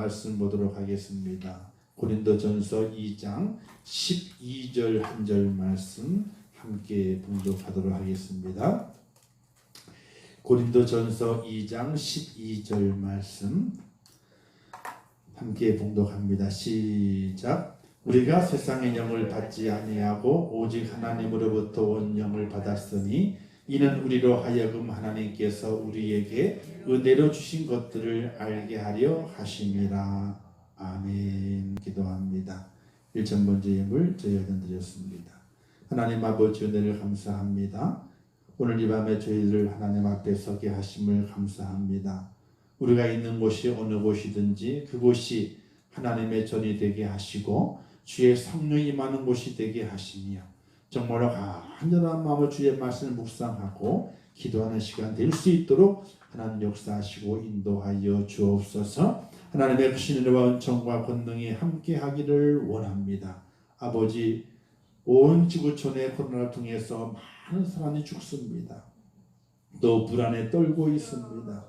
말씀 보도록 하겠습니다. 고린도전서 2장 12절 한 절 말씀 함께 봉독하도록 하겠습니다. 고린도전서 2장 12절 말씀 함께 봉독합니다. 시작. 우리가 세상의 영을 받지 아니하고 오직 하나님으로부터 온 영을 받았으니 이는 우리로 하여금 하나님께서 우리에게 은혜로 주신 것들을 알게 하려 하심이라. 아멘. 기도합니다. 1천 번째 예물 저희가 드렸습니다. 하나님 아버지 은혜를 감사합니다. 오늘 이 밤에 저희를 하나님 앞에 서게 하심을 감사합니다. 우리가 있는 곳이 어느 곳이든지 그곳이 하나님의 전이 되게 하시고 주의 성령이 임하는 곳이 되게 하시며 정말로 간절한 마음으로 주의 말씀을 묵상하고 기도하는 시간 될 수 있도록 하나님 역사하시고 인도하여 주옵소서. 하나님의 크신 은혜와 은총과 권능이 함께 하기를 원합니다. 아버지, 온 지구촌의 코로나를 통해서 많은 사람이 죽습니다. 또 불안에 떨고 있습니다.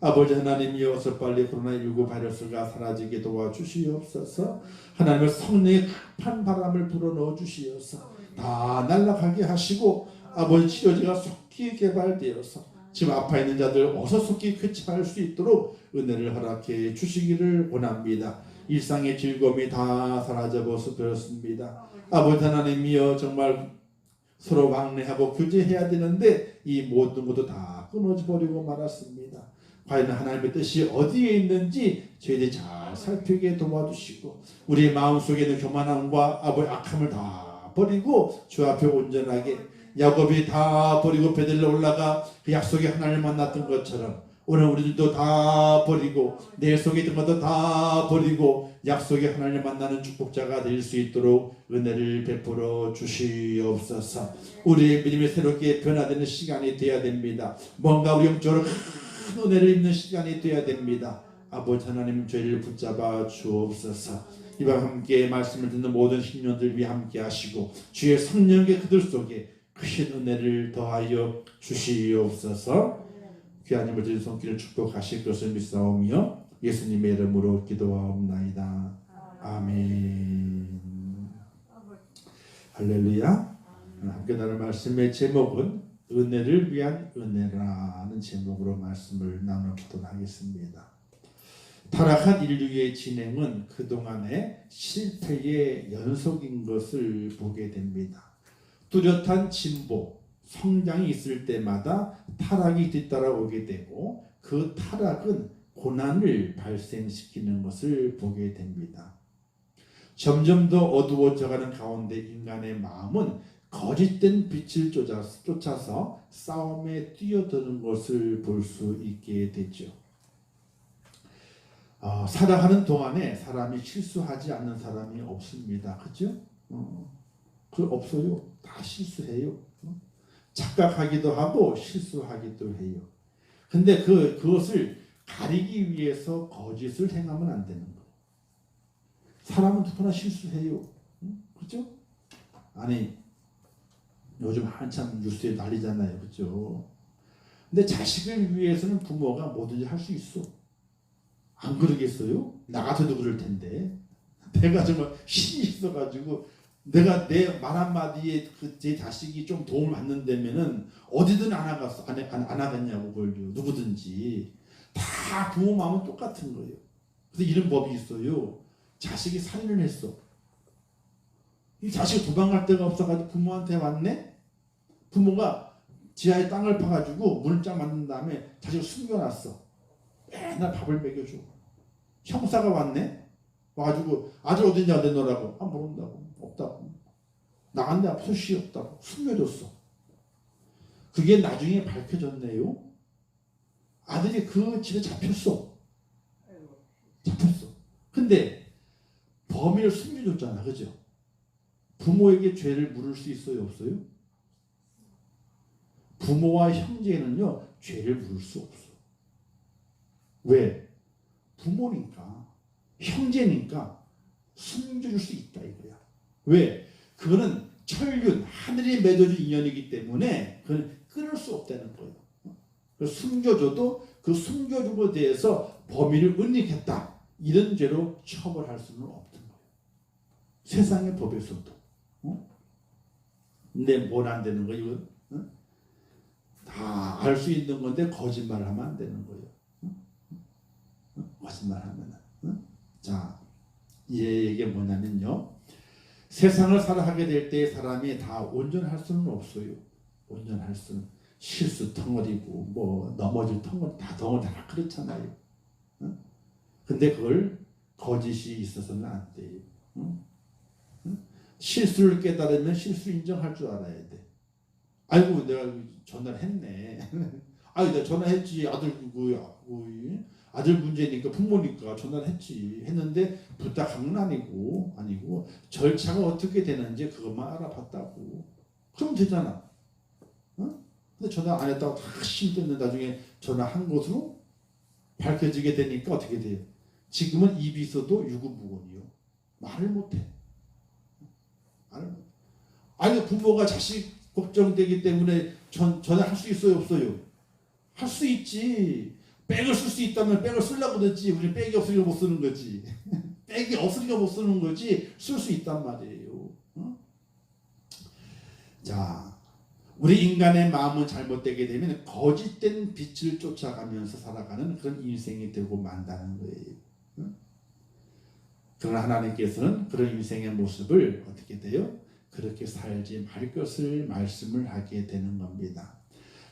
아버지 하나님이여 어서 빨리 코로나19 바이러스가 사라지게 도와주시옵소서. 하나님의 성령의 급한 바람을 불어넣어 주시어서 다 날아가게 하시고 아버지 치료제가 속히 개발되어서 지금 아파 있는 자들 어서 속히 쾌차할 수 있도록 은혜를 허락해 주시기를 원합니다. 일상의 즐거움이 다 사라져 버렸습니다. 아버지 하나님이여 정말 서로 왕래하고 교제해야 되는데 이 모든 것도 다 끊어져 버리고 말았습니다. 과연 하나님의 뜻이 어디에 있는지 저희들이 잘 살피게 도와주시고 우리의 마음속에 있는 교만함과 아버지 악함을 다 버리고 주 앞에 온전하게 야곱이 다 버리고 베들레 올라가 그 약속의 하나님을 만났던 것처럼 오늘 우리들도 다 버리고 내 속에 있던 것도 다 버리고 약속의 하나님을 만나는 축복자가 될 수 있도록 은혜를 베풀어 주시옵소서. 우리의 믿음이 새롭게 변화되는 시간이 되어야 됩니다. 뭔가 우리 영적으로 큰 은혜를 입는 시간이 되어야 됩니다. 아버지 하나님 저희를 붙잡아 주옵소서. 이 밤 함께 말씀을 듣는 모든 신령들 위해 함께 하시고 주의 성령의 그들 속에 크신 은혜를 더하여 주시옵소서. 귀한 힘을 드린 손길을 축복하실 것을 믿사오며 예수님의 이름으로 기도하옵나이다. 아멘. 할렐루야. 함께 나눌 말씀의 제목은 은혜를 위한 은혜라는 제목으로 말씀을 나누어 보도록 하겠습니다. 타락한 인류의 진행은 그동안의 실패의 연속인 것을 보게 됩니다. 뚜렷한 진보, 성장이 있을 때마다 타락이 뒤따라오게 되고 그 타락은 고난을 발생시키는 것을 보게 됩니다. 점점 더 어두워져가는 가운데 인간의 마음은 거짓된 빛을 쫓아서 싸움에 뛰어드는 것을 볼 수 있게 되죠. 살아가는 동안에 사람이 실수하지 않는 사람이 없습니다. 그죠? 없어요. 다 실수해요. 착각하기도 하고 실수하기도 해요. 근데 그것을 가리기 위해서 거짓을 행하면 안 되는 거예요. 사람은 누구나 실수해요. 그렇죠? 아니 요즘 한참 뉴스에 난리잖아요. 그렇죠? 근데 자식을 위해서는 부모가 뭐든지 할 수 있어. 안 그러겠어요? 나 같아도 그럴 텐데. 내가 정말 힘이 있어가지고 내가 내 말 한마디에 제 자식이 좀 도움을 받는다면은 어디든 안 하겠냐고 그걸요. 누구든지. 다 부모 마음은 똑같은 거예요. 그래서 이런 법이 있어요. 자식이 살인을 했어. 이 자식이 도망갈 데가 없어가지고 부모한테 왔네? 부모가 지하에 땅을 파가지고 문을 쫙 만든 다음에 자식을 숨겨놨어. 맨날 밥을 먹여줘. 형사가 왔네? 와가지고 아들 어딨냐 내놓으라고. 모른다고. 없다고. 나간데 앞서 시 없다고. 숨겨줬어. 그게 나중에 밝혀졌네요. 아들이 그 집에 잡혔어. 근데 범인을 숨겨줬잖아. 그죠? 부모에게 죄를 물을 수 있어요? 없어요? 부모와 형제는요 죄를 물을 수 없어. 왜? 부모니까 형제니까 숨겨줄 수 있다 이거야. 왜? 그거는 천륜 하늘이 맺어준 인연이기 때문에 그건 끊을 수 없다는 거예요. 숨겨줘도 그 숨겨준 것에 대해서 범인을 은닉했다. 이런 죄로 처벌할 수는 없던 거예요. 세상의 법에서도. 근데 뭘 안 되는 거예요? 다 알 수 있는 건데 거짓말을 하면 안 되는 거예요. 거짓말하면. 자, 이게 뭐냐면요. 세상을 살아가게 될 때 사람이 다 온전할 수는 없어요. 온전할 수는. 실수 덩어리고 뭐 넘어질 덩어리 다 그렇잖아요. 근데 그걸 거짓이 있어서는 안 돼요. 실수를 깨달으면 실수 인정할 줄 알아야 돼. 아이고 내가 전화를 했네. 아유 내가 전화했지. 아들 문제니까 부모니까 전화를 했는데 부탁한 건 아니고 절차가 어떻게 되는지 그것만 알아봤다고. 그럼 되잖아. 근데 전화 안 했다고 다 힘들면 나중에 전화한 것으로 밝혀지게 되니까 어떻게 돼요? 지금은 입이 있어도 유구무원이요. 말을 못해. 아니 부모가 자식 걱정되기 때문에 전화할 수 있어요 없어요? 할 수 있지. 백을 쓸 수 있다면 백을 쓰려고 그러지. 우리 백이 없으니까 못 쓰는 거지. 백이 없으니까 못 쓰는 거지. 쓸 수 있단 말이에요. 자, 우리 인간의 마음은 잘못되게 되면 거짓된 빛을 쫓아가면서 살아가는 그런 인생이 되고 만다는 거예요. 그러나 하나님께서는 그런 인생의 모습을 어떻게 돼요? 그렇게 살지 말 것을 말씀을 하게 되는 겁니다.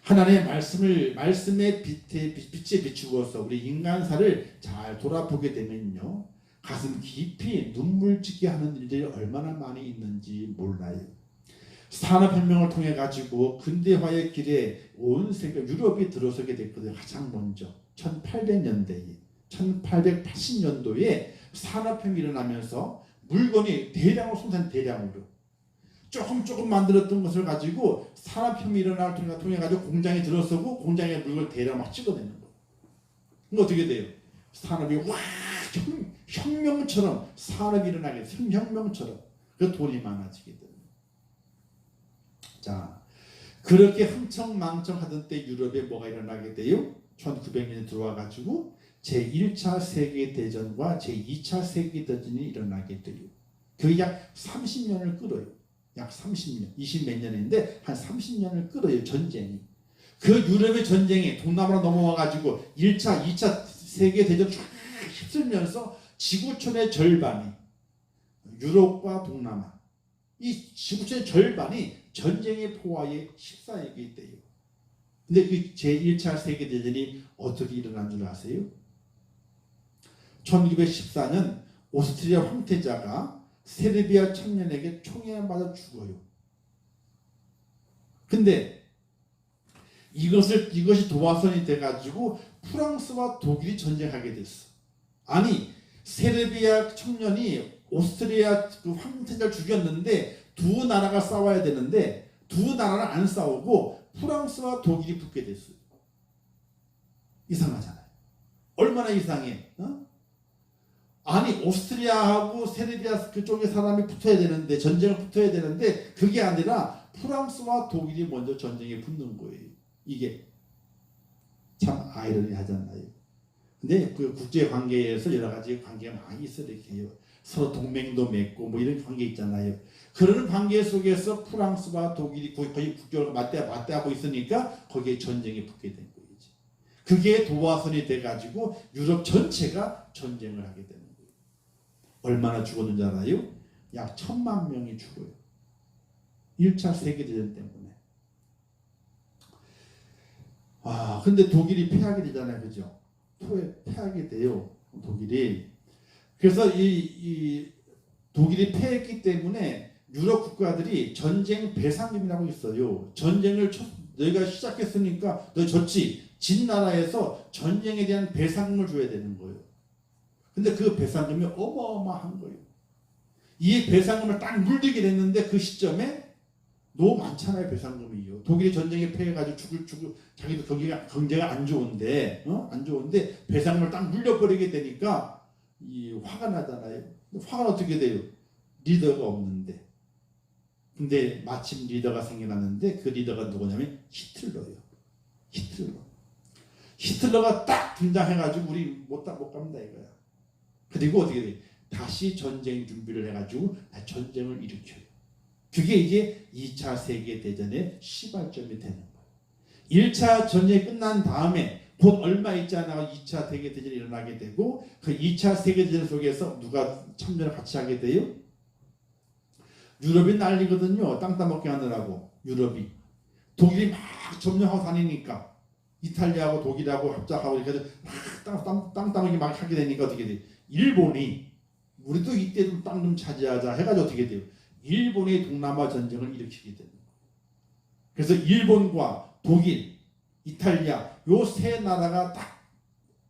하나님의 말씀의 빛에 비추어서 우리 인간사를 잘 돌아보게 되면요. 가슴 깊이 눈물 짓게 하는 일들이 얼마나 많이 있는지 몰라요. 산업혁명을 통해 가지고 근대화의 길에 온 세계 유럽이 들어서게 됐거든요. 가장 먼저 1880년도에 산업혁명이 일어나면서 물건이 대량으로 조금 만들었던 것을 가지고 산업혁명이 일어나를 통해 가지고 공장에 들어서고 공장에 물건을 대량 막 찍어내는 거예요. 그럼 어떻게 돼요? 산업이 혁명처럼 산업이 일어나게 돼요. 혁명처럼. 그 돈이 많아지게 돼요. 자, 그렇게 흥청망청하던 때 유럽에 뭐가 일어나게 돼요? 1900년에 들어와가지고 제1차 세계대전과 제2차 세계대전이 일어나게 돼요. 그게 약 30년을 끌어요. 약 30년, 20몇 년인데 한 30년을 끌어요, 전쟁이. 그 유럽의 전쟁이 동남아로 넘어와가지고 1차, 2차 세계대전 쫙 휩쓸면서 지구촌의 절반이 유럽과 동남아, 이 지구촌의 절반이 전쟁의 포화에 휩싸이게 돼요. 근데 그 제1차 세계대전이 어떻게 일어난 줄 아세요? 1914년 오스트리아 황태자가 세르비아 청년에게 총에 맞아 죽어요. 근데 이것이 도화선이 돼가지고 프랑스와 독일이 전쟁하게 됐어. 아니 세르비아 청년이 오스트리아 그 황태자를 죽였는데 두 나라가 싸워야 되는데 두 나라는 안 싸우고 프랑스와 독일이 붙게 됐어요. 이상하잖아요. 얼마나 이상해? 아니 오스트리아하고 세르비아 그쪽의 사람이 붙어야 되는데 전쟁을 붙어야 되는데 그게 아니라 프랑스와 독일이 먼저 전쟁에 붙는 거예요. 이게 참 아이러니하잖아요. 근데 그 국제 관계에서 여러 가지 관계가 많이 있어요. 이렇게요. 서로 동맹도 맺고 뭐 이런 관계 있잖아요. 그런 관계 속에서 프랑스와 독일이 거의 국교를 맞대하고 있으니까 거기에 전쟁이 붙게 된 거이지. 그게 도화선이 돼가지고 유럽 전체가 전쟁을 하게 되는 거예요. 얼마나 죽었는지 알아요? 약 1000만 명이 죽어요. 1차 세계대전 때문에. 근데 독일이 패하게 되잖아요. 그죠? 패하게 돼요. 독일이. 그래서 이 독일이 패했기 때문에 유럽 국가들이 전쟁 배상금이라고 있어요. 전쟁을 너희가 시작했으니까 너희 졌지. 진 나라에서 전쟁에 대한 배상금을 줘야 되는 거예요. 근데 그 배상금이 어마어마한 거예요. 이 배상금을 딱 물리게 됐는데 그 시점에 너무 많잖아요. 배상금이요. 독일이 전쟁에 패해가지고 자기도 경제가 안 좋은데 배상금을 딱 물려버리게 되니까 이 화가 나잖아요. 화가 어떻게 돼요? 리더가 없는데. 근데 마침 리더가 생겨났는데 그 리더가 누구냐면 히틀러예요. 히틀러가 딱 등장해가지고 우리 못 갑니다 이거야. 그리고 어떻게 돼? 다시 전쟁 준비를 해가지고 전쟁을 일으켜요. 그게 이제 2차 세계대전의 시발점이 되는 거예요. 1차 전쟁이 끝난 다음에 곧 얼마 있지 않아 2차 세계대전이 일어나게 되고 그 2차 세계대전 속에서 누가 참전을 같이 하게 돼요? 유럽이 난리거든요. 땅 따먹게 하느라고 유럽이. 독일이 막 점령하고 다니니까 이탈리아하고 독일하고 합작하고 이렇게 땅 따먹기 막 하게 되니까 어떻게 돼요? 일본이 우리도 이때 좀 땅 좀 차지하자 해가지고 어떻게 돼요? 일본이 동남아 전쟁을 일으키게 되는 거예요. 그래서 일본과 독일, 이탈리아 요 세 나라가 딱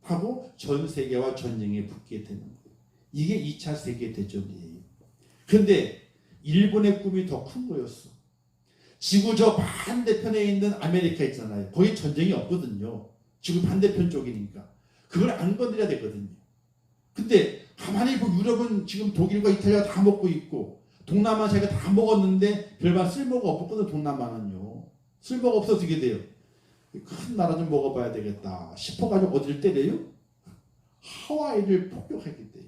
하고 전 세계와 전쟁에 붙게 되는 거예요. 이게 2차 세계대전이에요. 근데 일본의 꿈이 더 큰 거였어. 지구 저 반대편에 있는 아메리카 있잖아요. 거기 전쟁이 없거든요. 지구 반대편 쪽이니까. 그걸 안 건드려야 되거든요. 근데 가만히 보면 유럽은 지금 독일과 이탈리아 다 먹고 있고 동남아 자기가 다 먹었는데 별반 쓸모가 없거든. 동남아는요. 쓸모가 없어서 어떻게 돼요? 큰 나라 좀 먹어봐야 되겠다 싶어가지고 어디를 때려요? 하와이를 폭격하게 돼요.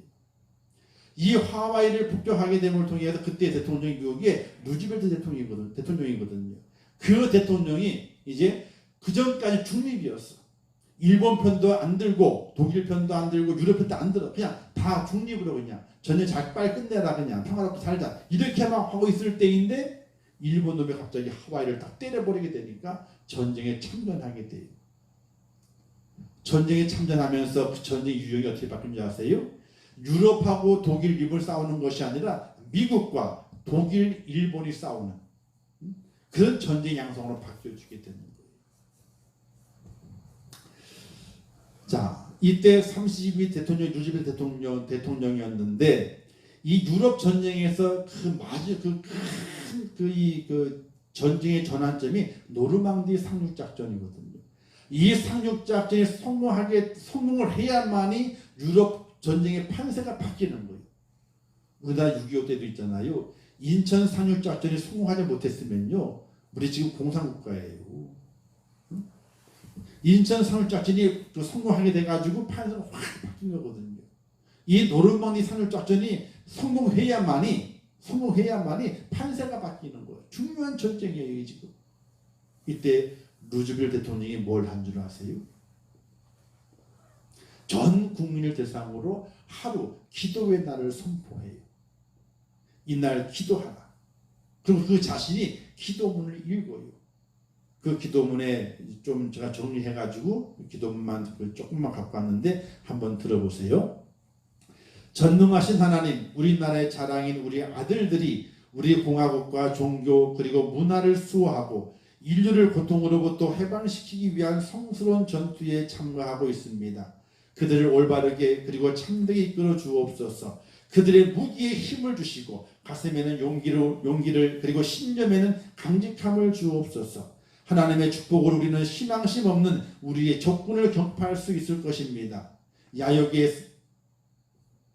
이 하와이를 폭격하게 됨을 통해서 그때 대통령이 미국의 루즈벨트 대통령이거든요. 그 대통령이 이제 그 전까지 중립이었어. 일본 편도 안 들고 독일 편도 안 들고 유럽 편도 안 들어. 그냥 다 중립으로 그냥 전쟁 잘 빨리 끝내라 그냥 평화롭게 살자 이렇게 막 하고 있을 때인데 일본 놈이 갑자기 하와이를 딱 때려버리게 되니까 전쟁에 참전하게 돼요. 전쟁에 참전하면서 그 전쟁 유형이 어떻게 바뀐지 아세요? 유럽하고 독일, 일본이 싸우는 것이 아니라 미국과 독일, 일본이 싸우는 그런 전쟁 양상으로 바뀌어주게 되는 거예요. 자, 이때 32 대통령이 루즈벨트 대통령이었는데 이 유럽 전쟁에서 그 전쟁의 전환점이 노르망디 상륙작전이거든요. 이 상륙작전이 성공을 해야만이 유럽 전쟁의 판세가 바뀌는 거예요. 우리나라 6.25 때도 있잖아요. 인천 상륙작전이 성공하지 못했으면요. 우리 지금 공산국가예요. 인천 상륙작전이 성공하게 돼가지고 판세가 확 바뀐 거거든요. 이 노르망디 상륙작전이 성공해야만이 판세가 바뀌는 거예요. 중요한 전쟁이에요 지금. 이때 루즈벨트 대통령이 뭘 한 줄 아세요? 전 국민을 대상으로 하루 기도의 날을 선포해요. 이날 기도하라. 그리고 그 자신이 기도문을 읽어요. 그 기도문에 좀 제가 정리해가지고 기도문만 조금만 갖고 왔는데 한번 들어보세요. 전능하신 하나님, 우리나라의 자랑인 우리 아들들이 우리 공화국과 종교 그리고 문화를 수호하고 인류를 고통으로부터 해방시키기 위한 성스러운 전투에 참가하고 있습니다. 그들을 올바르게 그리고 참되게 이끌어 주옵소서. 그들의 무기에 힘을 주시고 가슴에는 용기를 그리고 신념에는 강직함을 주옵소서. 하나님의 축복으로 우리는 희망심 없는 우리의 적군을 격파할 수 있을 것입니다. 야욕의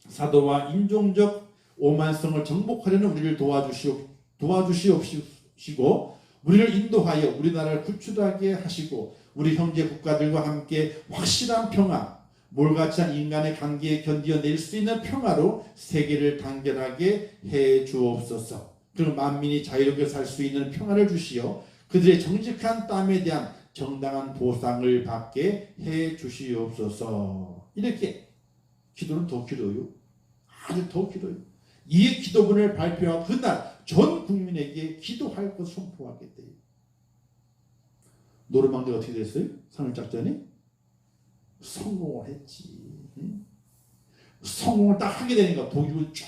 사도와 인종적 오만성을 정복하려는 우리를 도와주시옵시고 우리를 인도하여 우리나라를 구출하게 하시고 우리 형제 국가들과 함께 확실한 평화, 몰같이 한 인간의 관계에 견디어낼 수 있는 평화로 세계를 단결하게 해 주옵소서. 그리고 만민이 자유롭게 살 수 있는 평화를 주시어 그들의 정직한 땀에 대한 정당한 보상을 받게 해 주시옵소서. 이렇게 기도는 더 길어요. 아주 더 길어요. 이 기도문을 발표한 그날 전 국민에게 기도할 것을 선포하게 돼요. 노르망디가 어떻게 됐어요? 상륙작전이 성공을 했지. 성공을 딱 하게 되니까 독일을 쫙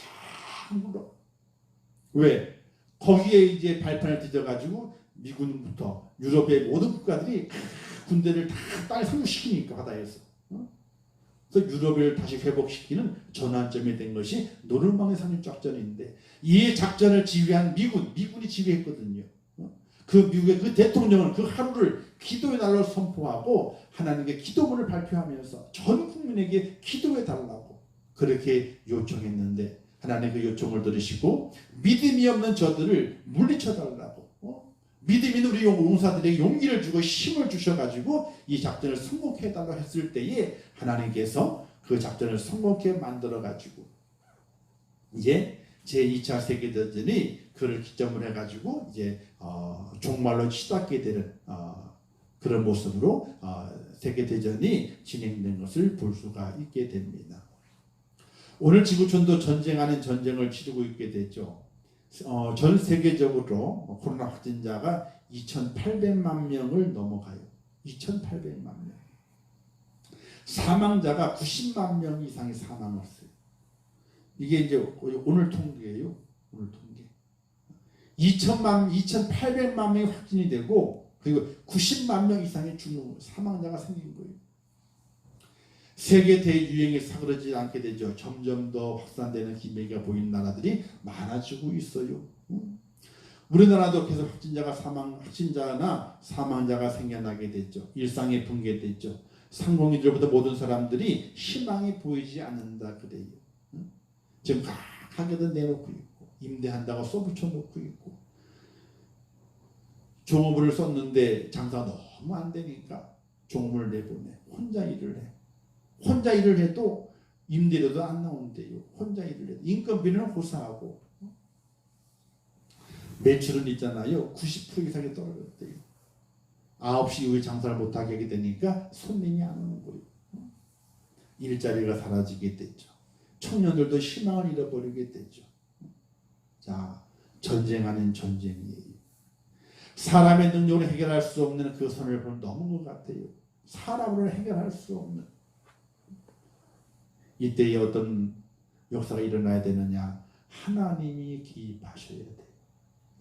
물어. 왜? 거기에 이제 발판을 뒤져가지고 미군부터 유럽의 모든 국가들이 군대를 다 땅에 상륙시키니까 바다에서. 그래서 유럽을 다시 회복시키는 전환점이 된 것이 노르망디 상륙작전인데 이 작전을 지휘한 미군이 지휘했거든요. 그 미국의 그 대통령은 그 하루를 기도의 날로 선포하고 하나님께 기도문을 발표하면서 전 국민에게 기도해 달라고 그렇게 요청했는데 하나님 그 요청을 들으시고 믿음이 없는 저들을 물리쳐 달라고 믿음 있는 우리 용사들에게 용기를 주고 힘을 주셔가지고 이 작전을 성공해 달라고 했을 때에 하나님께서 그 작전을 성공케 만들어 가지고 이제 제2차 세계대전이 그를 기점으로 해가지고 이제 종말로 치닫게 되는 그런 모습으로 세계대전이 진행된 것을 볼 수가 있게 됩니다. 오늘 지구촌도 전쟁하는 전쟁을 치르고 있게 되죠. 전 세계적으로 코로나 확진자가 2,800만 명을 넘어가요. 2,800만 명. 사망자가 90만 명 이상이 사망했어요. 이게 이제 오늘 통계예요. 오늘 통계. 2,800만 명이 확진이 되고 그리고 90만 명 이상의 사망자가 생긴 거예요. 세계 대유행이 사그러지지 않게 되죠. 점점 더 확산되는 기미가 보이는 나라들이 많아지고 있어요. 우리나라도 계속 확진자나 사망자가 생겨나게 됐죠. 일상이 붕괴됐죠. 상공인들부터 모든 사람들이 희망이 보이지 않는다 그래요. 지금 가게도 내놓고 있고 임대한다고 써붙여 놓고 있고 종업원을 썼는데 장사가 너무 안 되니까 종업원을 내보내. 혼자 일을 해. 혼자 일을 해도 임대료도 안 나온대요. 혼자 일을 해도 인건비는 고사하고 매출은 있잖아요. 90% 이상이 떨어졌대요. 9시 이후에 장사를 못하게 하게 되니까 손님이 안 오는 거예요. 일자리가 사라지게 됐죠. 청년들도 희망을 잃어버리게 되죠. 자, 전쟁하는 전쟁이에요. 사람의 능력으로 해결할 수 없는 그 선을 넘은 것 같아요. 사람으로 해결할 수 없는. 이때에 어떤 역사가 일어나야 되느냐? 하나님이 개입하셔야 돼요.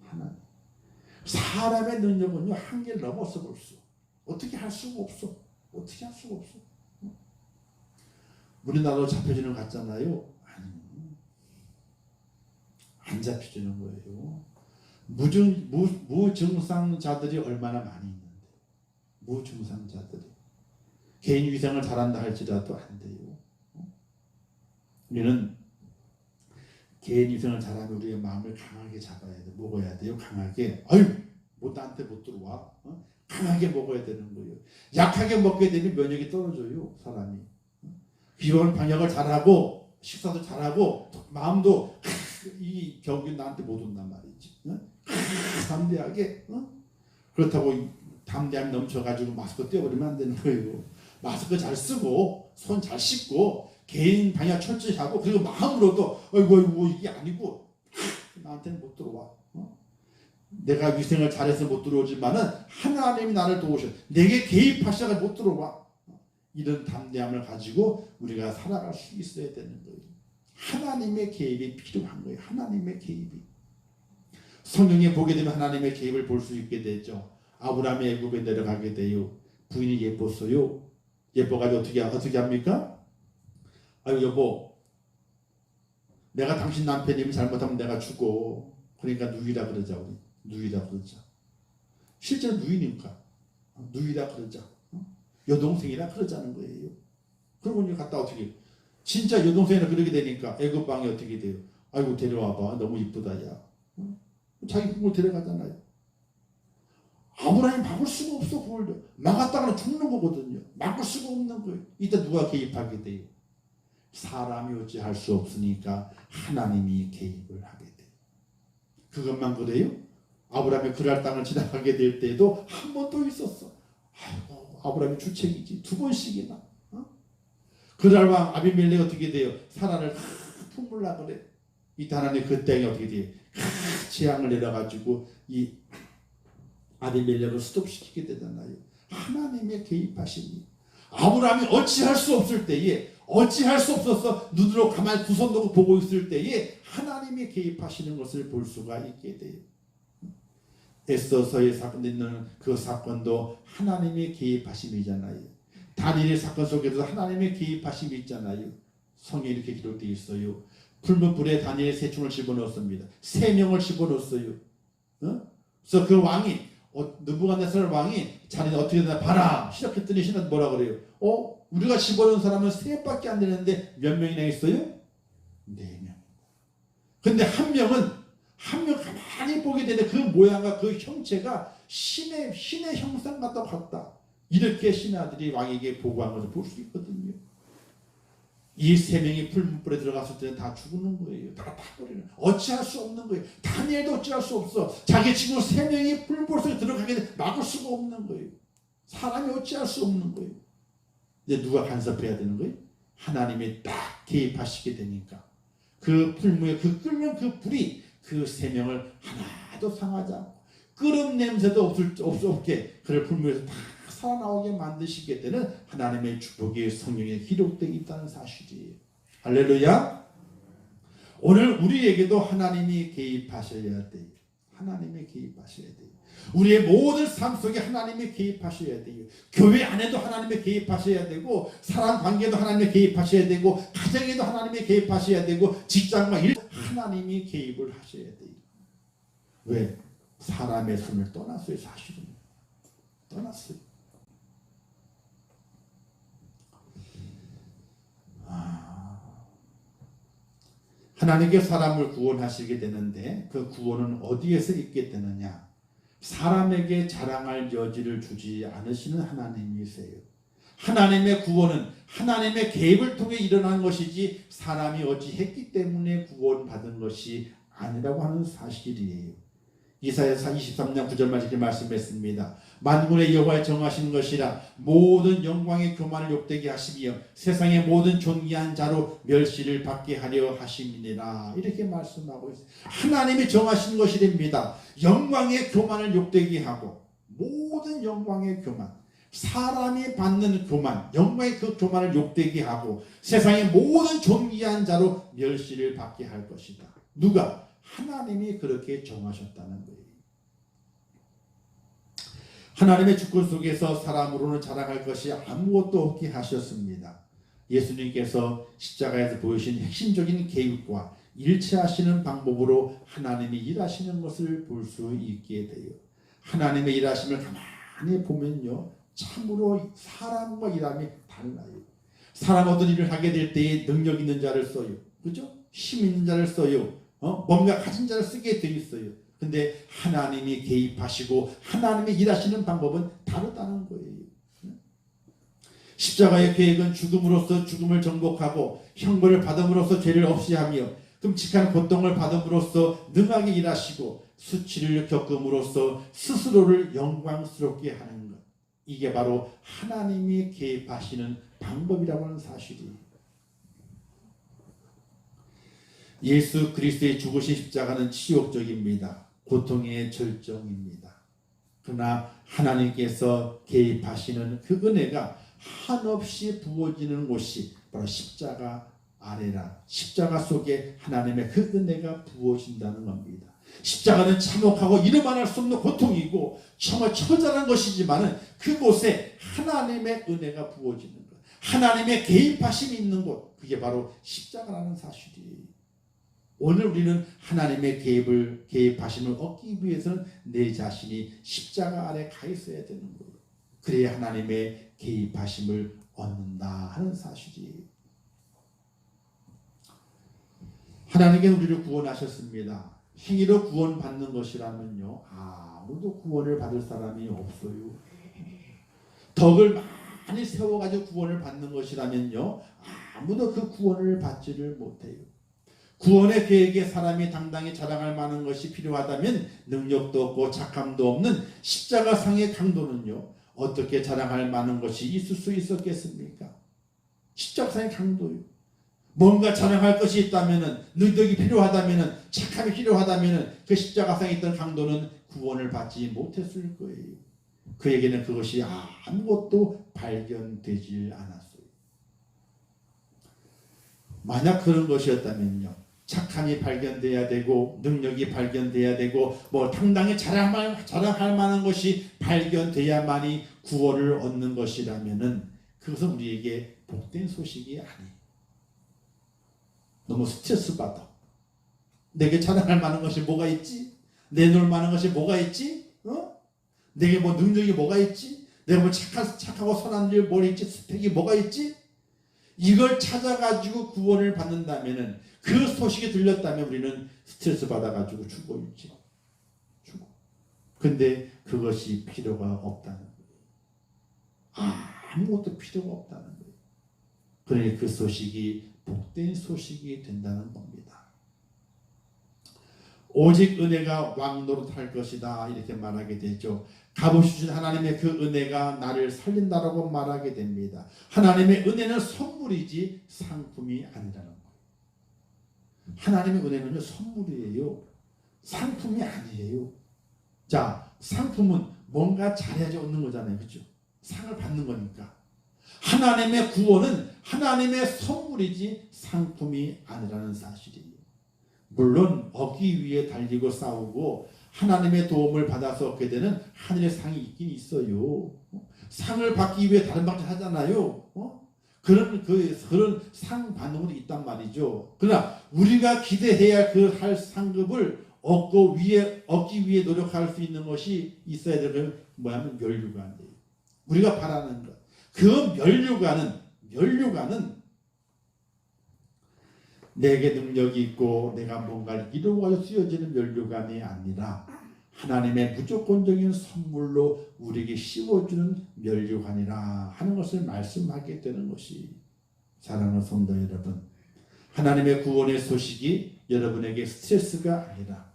하나님. 사람의 능력은요 한계를 넘어서 벌써 어떻게 할 수가 없어. 어떻게 할 수가 없어. 우리나라로 잡혀지는 것 같잖아요. 아니, 안 잡혀지는 거예요. 무증상자들이 얼마나 많이 있는데. 무증상자들이 개인 위생을 잘한다 할지라도 안 돼요. 우리는 개인 위생을 잘하면 우리의 마음을 강하게 잡아야 돼. 먹어야 돼요. 강하게. 아유, 나한테 못 들어와. 강하게 먹어야 되는 거예요. 약하게 먹게 되면 면역이 떨어져요. 사람이. 비건 방역을 잘하고 식사도 잘하고 마음도 이 병이 나한테 못 온단 말이지. 담대하게. 그렇다고 담대함이 넘쳐가지고 마스크 떼어버리면 안 되는 거예요. 마스크 잘 쓰고 손 잘 씻고 개인 방역 철저히 하고 그리고 마음으로도 아이고 이게 아니고 나한테는 못 들어와. 내가 위생을 잘해서 못 들어오지만은 하나님이 나를 도우셔. 내게 개입하셔서 못 들어와. 이런 담대함을 가지고 우리가 살아갈 수 있어야 되는 거예요. 하나님의 개입이 필요한 거예요. 하나님의 개입이. 성경에 보게 되면 하나님의 개입을 볼 수 있게 되죠. 아브라함이 애굽에 내려가게 돼요. 부인이 예뻤어요. 예뻐가지고 어떻게 합니까? 아유 여보, 내가 당신 남편이면 잘못하면 내가 죽어. 그러니까 누이라 그러자. 우리 누이라 그러자. 실제로 누이니까 누이라 그러자. 여동생이라 그러자는 거예요. 그러고 이제 갔다 어떻게 진짜 여동생이라 그러게 되니까 애굽 방이 어떻게 돼요? 아이고 데려와봐. 너무 이쁘다 야. 자기 부모를 데려가잖아요. 아브라함이 막을 수가 없어. 그걸 막았다가는 죽는 거거든요. 막을 수가 없는 거예요. 이때 누가 개입하게 돼요? 사람이 어찌할 수 없으니까 하나님이 개입을 하게 돼요. 그것만 그래요? 아브라함이 그랄 땅을 지나가게 될 때에도 한 번 또 있었어. 아이고 아브라함이 주책이지. 2번씩이나. 그날 왕 아비멜렉 어떻게 돼요? 사라를 품으려고 그래. 이때 하나님 그 땅에 어떻게 돼요? 재앙을 내려가지고 이 아비멜렉을 스톱시키게 되잖아요. 하나님의 개입하심이. 아브라함이 어찌할 수 없을 때에 어찌할 수 없어서 눈으로 가만히 두 손 놓고 보고 있을 때에 하나님이 개입하시는 것을 볼 수가 있게 돼요. 에스더서의 사건에 있는 그 사건도 하나님의 개입하심이잖아요. 다니엘 사건 속에도 하나님의 개입하심이 있잖아요. 성경에 이렇게 기록되어 있어요. 붉은 불에 다니엘 세 총을 집어넣었습니다. 3명을 집어넣었어요. 그래서 그 왕이 느부갓네살 왕이 자네는 어떻게 되나 봐라 시작했더니 신은 뭐라 그래요? 우리가 집어넣은 사람은 3밖에 안 되는데 몇 명이나 있어요? 4명. 근데 한 명 가만히 보게 되는데 그 모양과 그 형체가 신의 형상 같다. 이렇게 신의 아들이 왕에게 보고한 것을 볼 수 있거든요. 이 세 명이 풀문불에 들어갔을 때는 다 죽는 거예요. 다 타버리는. 어찌할 수 없는 거예요. 다니엘도 어찌할 수 없어. 자기 친구 세 명이 풀문불 속에 들어가게 돼 막을 수가 없는 거예요. 사람이 어찌할 수 없는 거예요. 이제 누가 간섭해야 되는 거예요? 하나님이 딱 개입하시게 되니까 그 풀무에 그 끓는 그 불이 그 세 명을 하나도 상하지 않고 끓음 냄새도 없게 그를 풀무에서 다 살아나오게 만드시게 되는 하나님의 축복이 성경에 기록되어 있다는 사실이에요. 할렐루야. 오늘 우리에게도 하나님이 개입하셔야 돼요. 하나님이 개입하셔야 돼요. 우리의 모든 삶 속에 하나님이 개입하셔야 돼요. 교회 안에도 하나님이 개입하셔야 되고 사람 관계도 하나님이 개입하셔야 되고 가정에도 하나님이 개입하셔야 되고 직장과 일 하나님이 개입을 하셔야 돼요. 왜? 사람의 손을 떠났어요. 사실은 떠났어요. 하나님께 사람을 구원하시게 되는데 그 구원은 어디에서 있게 되느냐? 사람에게 자랑할 여지를 주지 않으시는 하나님이세요. 하나님의 구원은 하나님의 개입을 통해 일어난 것이지 사람이 어찌했기 때문에 구원받은 것이 아니라고 하는 사실이에요. 이사야서 23장 9절 말씀에 말씀했습니다. 만군의 여호와 정하신 것이라 모든 영광의 교만을 욕되게 하시며 세상의 모든 존귀한 자로 멸시를 받게 하려 하심이니라. 이렇게 말씀하고 있어요. 하나님이 정하신 것이랍니다. 영광의 교만을 욕되게 하고 모든 영광의 교만, 사람이 받는 교만, 영광의 그 교만을 욕되게 하고 세상의 모든 존귀한 자로 멸시를 받게 할 것이다. 누가? 하나님이 그렇게 정하셨다는 거예요. 하나님의 주권 속에서 사람으로는 자랑할 것이 아무것도 없게 하셨습니다. 예수님께서 십자가에서 보여주신 핵심적인 개입과 일치하시는 방법으로 하나님이 일하시는 것을 볼 수 있게 돼요. 하나님의 일하심을 가만히 보면요, 참으로 사람과 일함이 달라요. 사람 어떤 일을 하게 될 때에 능력 있는 자를 써요. 그죠? 힘 있는 자를 써요. 뭔가 가진 자를 쓰게 돼 있어요. 근데 하나님이 개입하시고 하나님이 일하시는 방법은 다르다는 거예요. 십자가의 계획은 죽음으로써 죽음을 정복하고 형벌을 받음으로써 죄를 없이 하며 끔찍한 고통을 받음으로써 능하게 일하시고 수치를 겪음으로써 스스로를 영광스럽게 하는 것. 이게 바로 하나님이 개입하시는 방법이라고 하는 사실이에요. 예수 그리스도의 죽으신 십자가는 치욕적입니다. 고통의 절정입니다. 그러나 하나님께서 개입하시는 그 은혜가 한없이 부어지는 곳이 바로 십자가 아래라. 십자가 속에 하나님의 그 은혜가 부어진다는 겁니다. 십자가는 참혹하고 이름만 할 수 없는 고통이고 정말 처절한 것이지만 그곳에 하나님의 은혜가 부어지는 것, 하나님의 개입하심이 있는 곳, 그게 바로 십자가라는 사실이에요. 오늘 우리는 하나님의 개입하심을 얻기 위해서는 내 자신이 십자가 아래 가 있어야 되는 거예요. 그래야 하나님의 개입하심을 얻는다 하는 사실이에요. 하나님께서 우리를 구원하셨습니다. 행위로 구원받는 것이라면요, 아무도 구원을 받을 사람이 없어요. 덕을 많이 세워가지고 구원을 받는 것이라면요, 아무도 그 구원을 받지를 못해요. 구원의 계획에 사람이 당당히 자랑할 만한 것이 필요하다면 능력도 없고 착함도 없는 십자가상의 강도는요, 어떻게 자랑할 만한 것이 있을 수 있었겠습니까? 십자가상의 강도요. 뭔가 자랑할 것이 있다면, 능력이 필요하다면, 착함이 필요하다면 그 십자가상에 있던 강도는 구원을 받지 못했을 거예요. 그에게는 그것이 아무것도 발견되지 않았어요. 만약 그런 것이었다면요, 착함이 발견돼야 되고 능력이 발견돼야 되고 뭐 당당히 자랑할 만한 것이 발견돼야만이 구원을 얻는 것이라면은 그것은 우리에게 복된 소식이 아니에요. 너무 스트레스 받아. 내게 자랑할 만한 것이 뭐가 있지? 내놓을 만한 것이 뭐가 있지? 내게 뭐 능력이 뭐가 있지? 내가 뭐 착하고 선한 일 뭘 있지? 스펙이 뭐가 있지? 이걸 찾아가지고 구원을 받는다면은, 그 소식이 들렸다면 우리는 스트레스 받아가지고 죽어있지. 죽어. 근데 그것이 필요가 없다는 거예요. 아무것도 필요가 없다는 거예요. 그러니 그 소식이 복된 소식이 된다는 겁니다. 오직 은혜가 왕노릇할 것이다 이렇게 말하게 되죠. 값없이 준 하나님의 그 은혜가 나를 살린다라고 말하게 됩니다. 하나님의 은혜는 선물이지 상품이 아니라는 거예요. 하나님의 은혜는요 선물이에요. 상품이 아니에요. 자, 상품은 뭔가 잘해야지 얻는 거잖아요. 그렇죠? 상을 받는 거니까. 하나님의 구원은 하나님의 선물이지 상품이 아니라는 사실이에요. 물론 얻기 위해 달리고 싸우고 하나님의 도움을 받아서 얻게 되는 하늘의 상이 있긴 있어요. 상을 받기 위해 다른 방식 하잖아요. 그런 상 받는 것도 있단 말이죠. 그러나 우리가 기대해야 할 그 할 상급을 얻기 위해 노력할 수 있는 것이 있어야 되는 뭐냐면 면류관이에요. 우리가 바라는 것. 그 면류관은 내게 능력이 있고 내가 뭔가를 이루어서 쓰여지는 면류관이 아니라 하나님의 무조건적인 선물로 우리에게 씌워주는 면류관이라 하는 것을 말씀하게 되는 것이 사랑하는 성도 여러분, 하나님의 구원의 소식이 여러분에게 스트레스가 아니라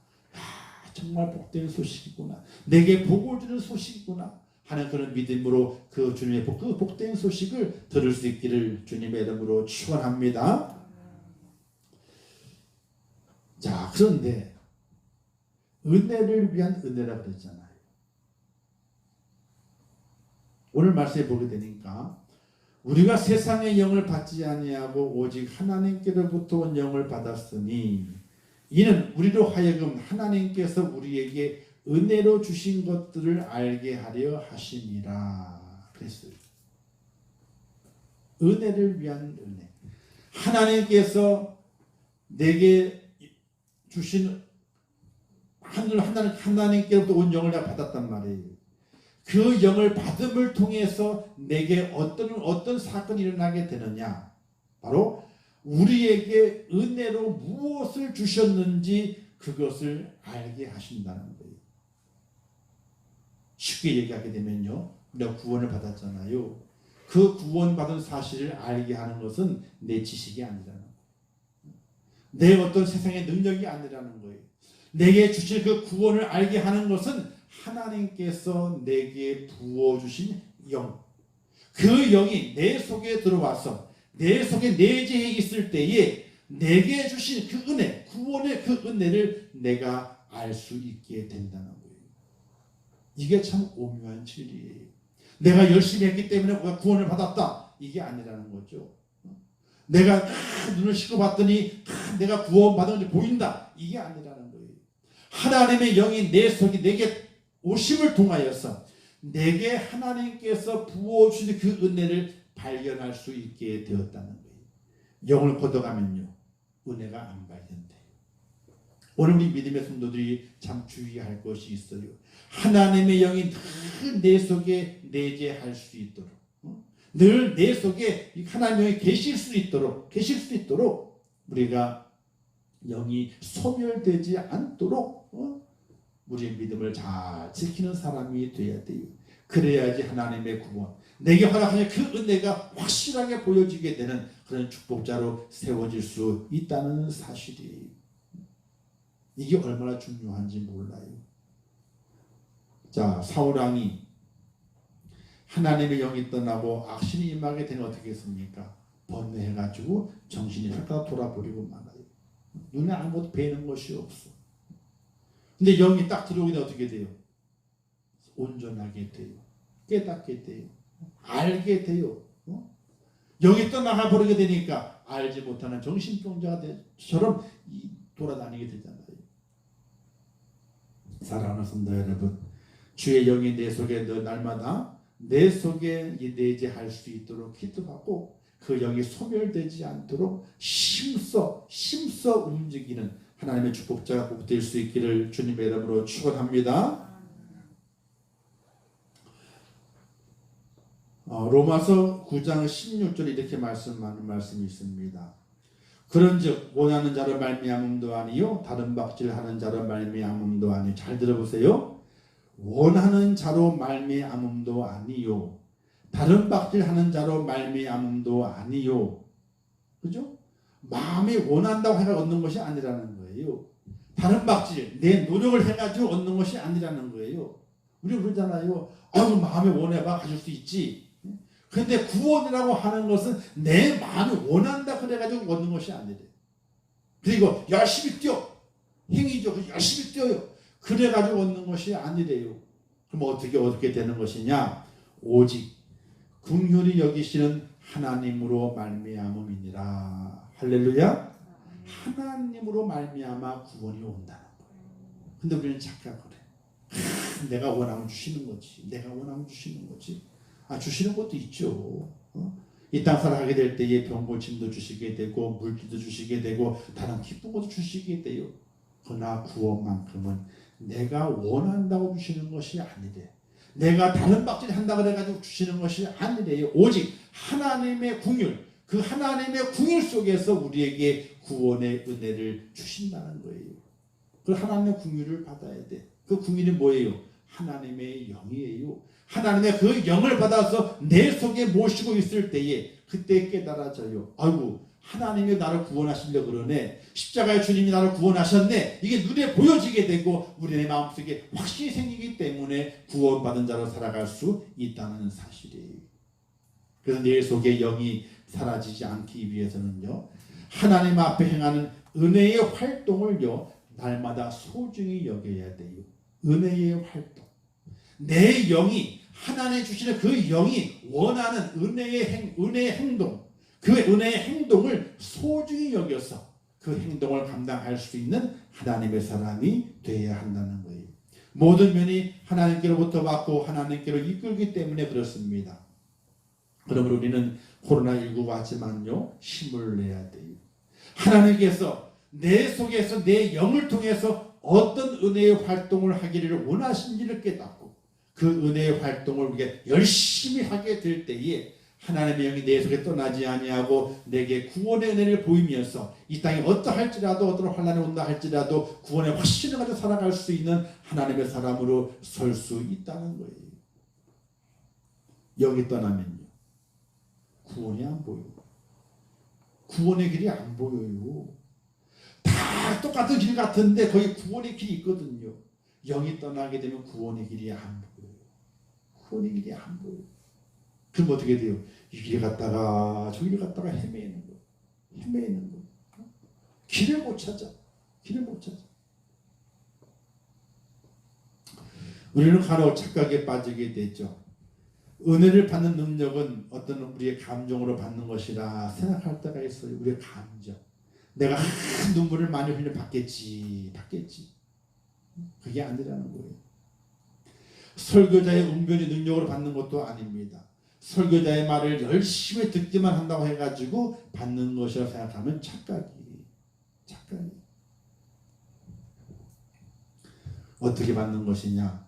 정말 복된 소식이구나, 내게 복을 주는 소식이구나 하는 그런 믿음으로 그 주님의 그 복된 소식을 들을 수 있기를 주님의 이름으로 축원합니다. 자, 그런데 은혜를 위한 은혜라고 그랬잖아요. 오늘 말씀해 보게 되니까 우리가 세상의 영을 받지 아니하고 오직 하나님께로부터 온 영을 받았으니 이는 우리로 하여금 하나님께서 우리에게 은혜로 주신 것들을 알게 하려 하심이라 그랬어요. 은혜를 위한 은혜. 하나님께서 내게 주신 하나님께로부터 온 영을 내가 받았단 말이에요. 그 영을 받음을 통해서 내게 어떤 사건이 일어나게 되느냐? 바로 우리에게 은혜로 무엇을 주셨는지 그것을 알게 하신다는 거예요. 쉽게 얘기하게 되면요, 내가 구원을 받았잖아요. 그 구원받은 사실을 알게 하는 것은 내 지식이 아니라는 거예요. 내 어떤 세상의 능력이 아니라는 거예요. 내게 주실 그 구원을 알게 하는 것은 하나님께서 내게 부어주신 영, 그 영이 내 속에 들어와서 내 속에 내재해 있을 때에 내게 주신 그 은혜, 구원의 그 은혜를 내가 알 수 있게 된다는 거예요. 이게 참 오묘한 진리예요. 내가 열심히 했기 때문에 구원을 받았다, 이게 아니라는 거죠. 내가 눈을 씻고 봤더니 내가 구원받은 게 보인다, 이게 아니라는 거예요. 하나님의 영이 내 속에 내게 오심을 통하여서 내게 하나님께서 부어주신 그 은혜를 발견할 수 있게 되었다는 거예요. 영을 걷어가면요, 은혜가 안 발견돼요. 오늘 우리 믿음의 성도들이 참 주의할 것이 있어요. 하나님의 영이 늘 내 속에 내재할 수 있도록, 늘 내 속에 하나님의 영이 계실 수 있도록 우리가 영이 소멸되지 않도록 우리의 믿음을 잘 지키는 사람이 되어야 돼요. 그래야지 하나님의 구원, 내게 허락하신 그 은혜가 확실하게 보여지게 되는 그런 축복자로 세워질 수 있다는 사실이에요. 이게 얼마나 중요한지 몰라요. 자, 사울왕이 하나님의 영이 떠나고 악신이 임하게 되면 어떻게 했습니까? 번뇌해가지고 정신이 헐떡 돌아버리고 말아요. 눈에 아무것도 보이는 것이 없어. 근데 영이 딱 들어오게 되면 어떻게 돼요? 온전하게 돼요. 깨닫게 돼요. 알게 돼요. 영이 떠나가 버리게 되니까 알지 못하는 정신병자처럼 돌아다니게 되잖아요. 사랑하는 성도 여러분, 주의 영이 내 속에 날마다 내 속에 내재할 수 있도록 기도하고 그 영이 소멸되지 않도록 힘써 움직이는 하나님의 축복자가 꼭 될 수 있기를 주님의 이름으로 축원합니다. 로마서 9장 16절에 이렇게 말씀하는 말씀이 있습니다. 그런즉 원하는 자로 말미암음도 아니요 다른 박질하는 자로 말미암음도 아니요. 잘 들어보세요. 원하는 자로 말미암음도 아니요 다른 박질하는 자로 말미암음도 아니요. 그죠? 마음이 원한다고 해가 얻는 것이 아니라는 거예요. 다른 박질, 내 노력을 해가지고 얻는 것이 아니라는 거예요. 우리 그러잖아요. 아유, 마음이 원해봐 가질 수 있지. 근데 구원이라고 하는 것은 내 마음이 원한다 그래가지고 얻는 것이 아니래. 그리고 열심히 뛰어. 행위죠. 열심히 뛰어요. 그래가지고 얻는 것이 아니래요. 그럼 어떻게 되는 것이냐? 오직 긍휼히 여기시는 하나님으로 말미암음이니라. 할렐루야. 하나님으로 말미암아 구원이 온다는 거예요. 근데 우리는 착각을 해. 내가 원하면 주시는 거지. 내가 원하면 주시는 거지. 주시는 것도 있죠. 이 땅 살아가게 될 때에 병고침도 주시게 되고 물기도 주시게 되고 다른 기쁜 것도 주시게 돼요. 그러나 구원만큼은 내가 원한다고 주시는 것이 아니래. 내가 다른 박질 한다고 해가지고 주시는 것이 아니래요. 오직 하나님의 긍휼, 그 하나님의 긍휼 속에서 우리에게 구원의 은혜를 주신다는 거예요. 그 하나님의 긍휼을 받아야 돼. 그 긍휼이 뭐예요? 하나님의 영이에요. 하나님의 그 영을 받아서 내 속에 모시고 있을 때에 그때 깨달아져요. 아이고, 하나님이 나를 구원하시려고 그러네. 십자가의 주님이 나를 구원하셨네. 이게 눈에 보여지게 되고 우리의 마음속에 확신이 생기기 때문에 구원받은 자로 살아갈 수 있다는 사실이에요. 그래서 내 속에 영이 사라지지 않기 위해서는요, 하나님 앞에 행하는 은혜의 활동을요 날마다 소중히 여겨야 돼요. 은혜의 활동. 내 영이 하나님 주시는 그 영이 원하는 은혜의 행동, 그 은혜의 행동을 소중히 여겨서 그 행동을 감당할 수 있는 하나님의 사람이 되어야 한다는 거예요. 모든 면이 하나님께로부터 받고 하나님께로 이끌기 때문에 그렇습니다. 그러므로 우리는 코로나19 왔지만요 힘을 내야 돼요. 하나님께서 내 속에서 내 영을 통해서 어떤 은혜의 활동을 하기를 원하신지를 깨닫고 그 은혜의 활동을 우리가 열심히 하게 될 때에 하나님의 영이 내 속에 떠나지 아니하고 내게 구원의 은혜를 보이면서 이 땅에 어떠할지라도 어떤 환난이 온다 할지라도 구원의 확신을 가지고 살아갈 수 있는 하나님의 사람으로 설 수 있다는 거예요. 영이 떠나면요 구원이 안 보여요. 구원의 길이 안 보여요. 다 똑같은 길 같은데 거기 구원의 길이 있거든요. 영이 떠나게 되면 구원의 길이 안 보여요. 구원의 길이 안 보여요. 그럼 어떻게 돼요? 이 길에 갔다가 저 길에 갔다가 헤매는 거. 헤매는 거. 길을 못 찾아. 길을 못 찾아. 우리는 간혹 착각에 빠지게 되죠. 은혜를 받는 능력은 어떤 우리의 감정으로 받는 것이라 생각할 때가 있어요. 우리의 감정. 내가 눈물을 많이 흘려 받겠지. 그게 아니라는 거예요. 설교자의 응변이 능력으로 받는 것도 아닙니다. 설교자의 말을 열심히 듣기만 한다고 해가지고 받는 것이라 생각하면 착각이. 어떻게 받는 것이냐?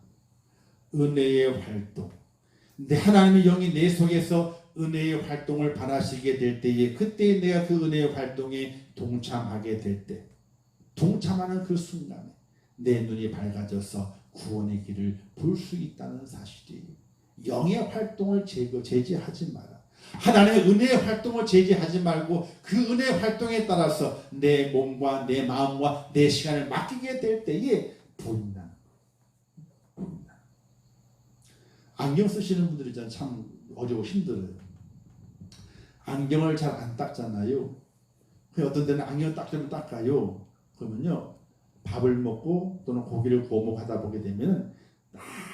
은혜의 활동. 내 하나님의 영이 내 속에서 은혜의 활동을 발하시게 될 때에 그때 내가 그 은혜의 활동에 동참하게 될 때, 동참하는 그 순간에 내 눈이 밝아져서 구원의 길을 볼 수 있다는 사실이에요. 영의 활동을 제지하지 마라. 하나님의 은혜의 활동을 제지하지 말고 그 은혜의 활동에 따라서 내 몸과 내 마음과 내 시간을 맡기게 될 때에 보인다. 안경 쓰시는 분들이 참 어려워 힘들어요. 안경을 잘 안 닦잖아요. 어떤 데는 안경을 닦으면 닦아요. 그러면요 밥을 먹고 또는 고기를 구워 먹고 하다 보게 되면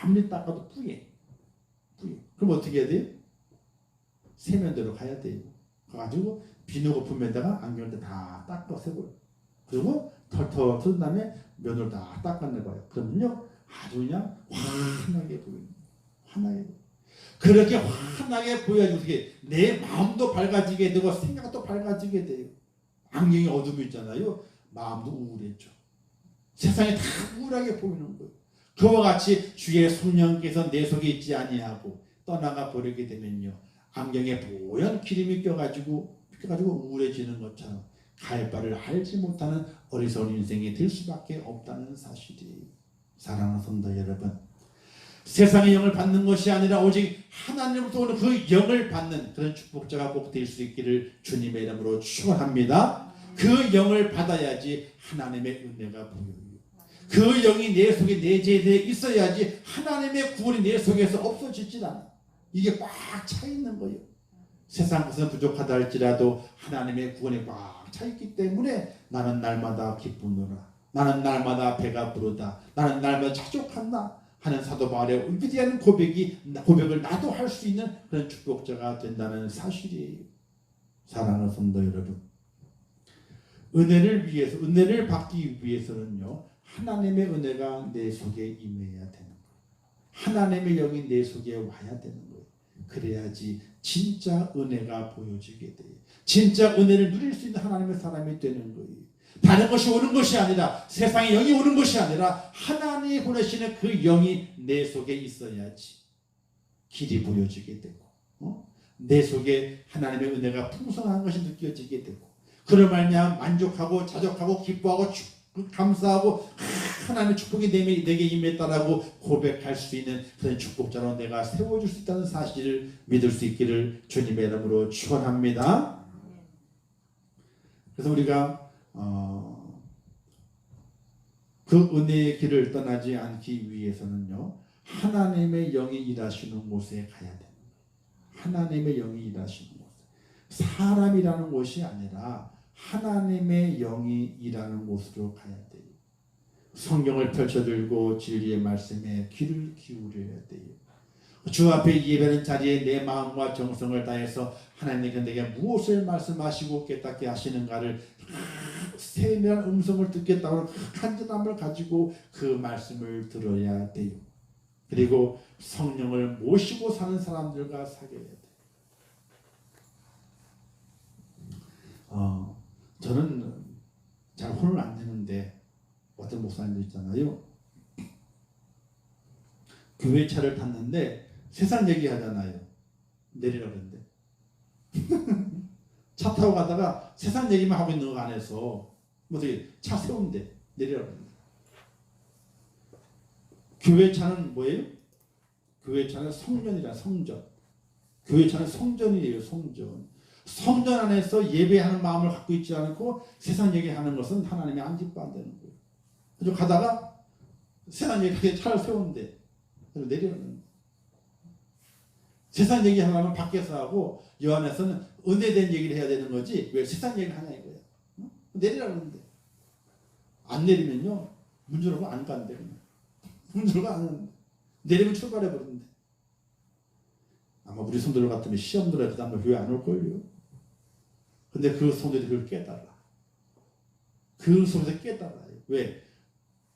아무리 닦아도 뿌예. 그럼 어떻게 해야 돼요? 세면대로 가야 돼요. 가가지고 비누 거품에다가 안경을 다 닦아 세고요. 그리고 털털 튼 다음에 면을 다 닦아내봐요. 그러면요 아주 그냥 환하게 보여요. 그렇게 환하게 보여야지 어떻게 내 마음도 밝아지게 되고 생각도 밝아지게 돼요. 안경이 어둠이 있잖아요. 마음도 우울했죠. 세상이 다 우울하게 보이는 거예요. 그와 같이 주의 성령께서 내 속에 있지 아니하고 떠나가 버리게 되면요 안경에 뽀얀 기름이 껴가지고 우울해지는 것처럼 갈 바를 알지 못하는 어리석은 인생이 될 수밖에 없다는 사실이에요. 사랑하는 성도 여러분, 세상의 영을 받는 것이 아니라 오직 하나님으로부터 오는 그 영을 받는 그런 축복자가 꼭 될 수 있기를 주님의 이름으로 축원합니다. 그 영을 받아야지 하나님의 은혜가 보여요. 그 영이 내 속에 내재되어 있어야지 하나님의 구원이 내 속에서 없어지질 않아. 이게 꽉 차 있는 거예요. 세상 것은 부족하다 할지라도 하나님의 구원이 꽉 차 있기 때문에 나는 날마다 기쁘노라. 나는 날마다 배가 부르다. 나는 날마다 자족한다 하는 사도 바울의 위대한 고백을 나도 할 수 있는 그런 축복자가 된다는 사실이에요. 사랑하는 성도 여러분, 은혜를 위해서, 은혜를 받기 위해서는요, 하나님의 은혜가 내 속에 임해야 되는 거예요. 하나님의 영이 내 속에 와야 되는 거예요. 그래야지 진짜 은혜가 보여지게 돼요. 진짜 은혜를 누릴 수 있는 하나님의 사람이 되는 거예요. 다른 것이 오는 것이 아니라, 세상의 영이 오는 것이 아니라 하나님이 보내시는 그 영이 내 속에 있어야지 길이 보여지게 되고, 내 속에 하나님의 은혜가 풍성한 것이 느껴지게 되고, 그런 말미암아 만족하고 자족하고 기뻐하고 감사하고 하나님의 축복이 내게 임했다라고 고백할 수 있는 그런 축복자로 내가 세워줄 수 있다는 사실을 믿을 수 있기를 주님의 이름으로 축원합니다. 그래서 우리가 그 은혜의 길을 떠나지 않기 위해서는요, 하나님의 영이 일하시는 곳에 가야 됩니다. 하나님의 영이 일하시는 곳, 사람이라는 곳이 아니라 하나님의 영이 일하는 곳으로 가야 돼요. 성경을 펼쳐들고 진리의 말씀에 귀를 기울여야 돼요. 주 앞에 예배하는 자리에 내 마음과 정성을 다해서 하나님께 내게 무엇을 말씀하시고 깨닫게 하시는가를 세밀한 음성을 듣겠다고 간절함을 가지고 그 말씀을 들어야 돼요. 그리고 성령을 모시고 사는 사람들과 사귀어야 돼요. 저는 잘 혼을 안 내는데 어떤 목사님들 있잖아요. 교회 차를 탔는데 세상 얘기하잖아요. 내리라 그랬는데 차 타고 가다가 세상 얘기만 하고 있는 거 안에서 어떻게 차 세운대 내리라 그랬는데, 교회 차는 뭐예요? 교회 차는 성전이라, 성전. 교회 차는 성전이에요. 성전. 성전 안에서 예배하는 마음을 갖고 있지 않고 세상 얘기하는 것은 하나님이 안 기뻐한다는 거예요. 그래서 가다가 세상 얘기하게 차를 세우는데 내려오는, 세상 얘기하려면 밖에서 하고 이 안에서는 은혜된 얘기를 해야 되는 거지 왜 세상 얘기를 하냐 이거야. 내리라고 하는데 안 내리면요 문 열고 안 간대. 문 열고 안 하는데 내리면 출발해 버리는데, 아마 우리 성도들 같으면 시험 들어야 그 다음에 교회 안 올걸요. 근데 그 성도들이 그걸 깨달아. 그 속에서 깨달아요. 왜?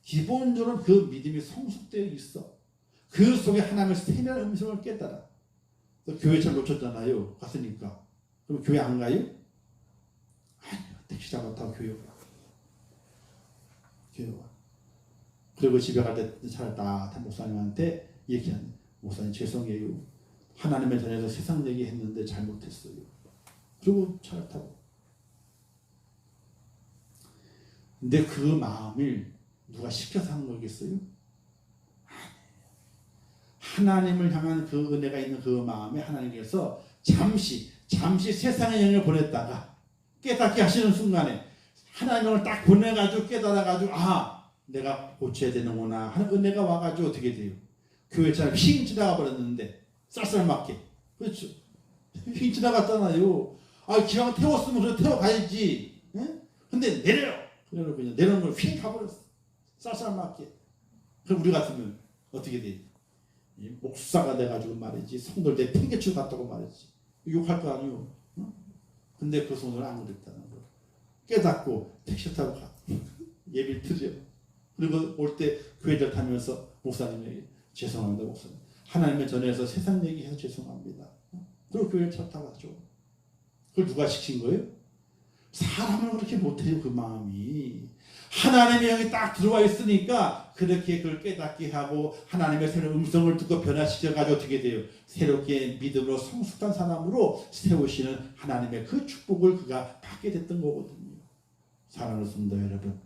기본적으로 그 믿음이 성숙되어 있어. 그 속에 하나님의 세밀한 음성을 깨달아. 교회 잘 놓쳤잖아요. 갔으니까. 그럼 교회 안 가요? 아니요. 택시 잡았다고 교회 와. 교회 와. 그리고 집에 갈 때 차를 딱 탄 목사님한테 얘기하네. 목사님 죄송해요. 하나님의 전에서 세상 얘기했는데 잘못했어요. 그리고 차를 타고. 근데 그 마음을 누가 시켜서 한 거겠어요? 하나님을 향한 그 은혜가 있는 그 마음에 하나님께서 잠시 세상의 영을 보냈다가 깨닫게 하시는 순간에 하나님의 영을 딱 보내가지고 깨달아가지고 내가 고쳐야 되는구나 하는 은혜가 와가지고 어떻게 돼요? 교회처럼 휙 지나가 버렸는데 쌀쌀맞게. 그렇죠. 휙 지나갔잖아요. 기왕 태웠으면 그래 태워가야지. 예? 근데 내려! 그래서 그냥 내려놓은 걸 휙 가버렸어. 쌀쌀맞게. 그럼 우리 같으면 어떻게 돼? 목사가 돼가지고 말이지. 성도를 내 팽개치고 갔다고 말이지. 욕할 거 아니오. 근데 그 성도는 안 그랬다는 거. 깨닫고 택시 타고 가. 예비를 드려. 그리고 올 때 교회들 타면서 목사님에게 죄송합니다 목사님. 하나님의 전에서 세상 얘기해서 죄송합니다. 그리고 교회 차 타고 가죠. 그걸 누가 시킨 거예요? 사람은 그렇게 못해요. 그 마음이. 하나님의 영이 딱 들어와 있으니까 그렇게 그걸 깨닫게 하고 하나님의 새로운 음성을 듣고 변화시켜가지고 어떻게 돼요? 새롭게 믿음으로 성숙한 사람으로 세우시는 하나님의 그 축복을 그가 받게 됐던 거거든요. 사랑하는 성도 여러분,